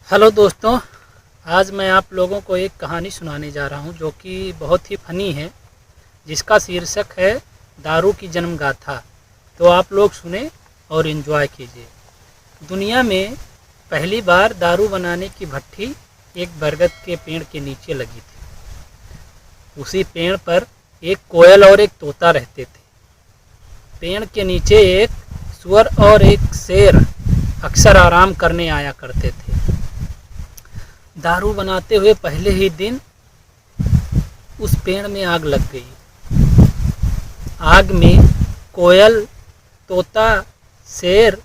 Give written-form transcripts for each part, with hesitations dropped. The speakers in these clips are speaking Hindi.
हेलो दोस्तों, आज मैं आप लोगों को एक कहानी सुनाने जा रहा हूं जो कि बहुत ही फ़नी है, जिसका शीर्षक है दारू की जन्म गाथा। तो आप लोग सुने और एंजॉय कीजिए। दुनिया में पहली बार दारू बनाने की भट्ठी एक बरगद के पेड़ के नीचे लगी थी। उसी पेड़ पर एक कोयल और एक तोता रहते थे। पेड़ के नीचे एक सुअर और एक शेर अक्सर आराम करने आया करते थे। दारू बनाते हुए पहले ही दिन उस पेड़ में आग लग गई। आग में कोयल, तोता, शेर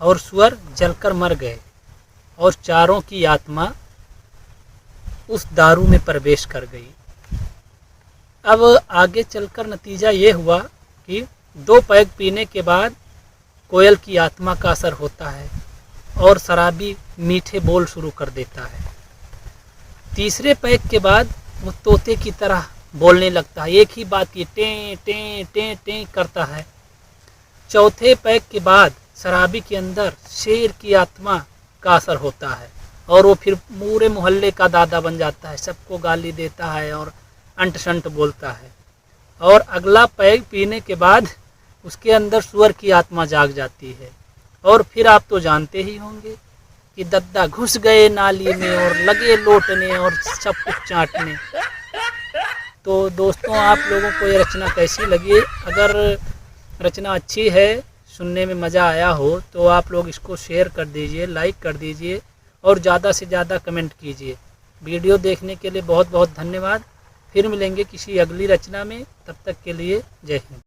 और सुअर जलकर मर गए और चारों की आत्मा उस दारू में प्रवेश कर गई। अब आगे चलकर नतीजा ये हुआ कि 2 पैग पीने के बाद कोयल की आत्मा का असर होता है और शराबी मीठे बोल शुरू कर देता है। तीसरे पैग के बाद वो तोते की तरह बोलने लगता है, एक ही बात की टें टें टें टें करता है। चौथे पैग के बाद शराबी के अंदर शेर की आत्मा का असर होता है और वो फिर पूरे मोहल्ले का दादा बन जाता है, सबको गाली देता है और अंट शंट बोलता है। और अगला पैग पीने के बाद उसके अंदर सुअर की आत्मा जाग जाती है और फिर आप तो जानते ही होंगे कि दद्दा घुस गए नाली में और लगे लोटने और सब कुछ चाटने। तो दोस्तों, आप लोगों को ये रचना कैसी लगी? अगर रचना अच्छी है, सुनने में मज़ा आया हो, तो आप लोग इसको शेयर कर दीजिए, लाइक कर दीजिए और ज़्यादा से ज़्यादा कमेंट कीजिए। वीडियो देखने के लिए बहुत बहुत धन्यवाद। फिर मिलेंगे किसी अगली रचना में, तब तक के लिए जय हिंद।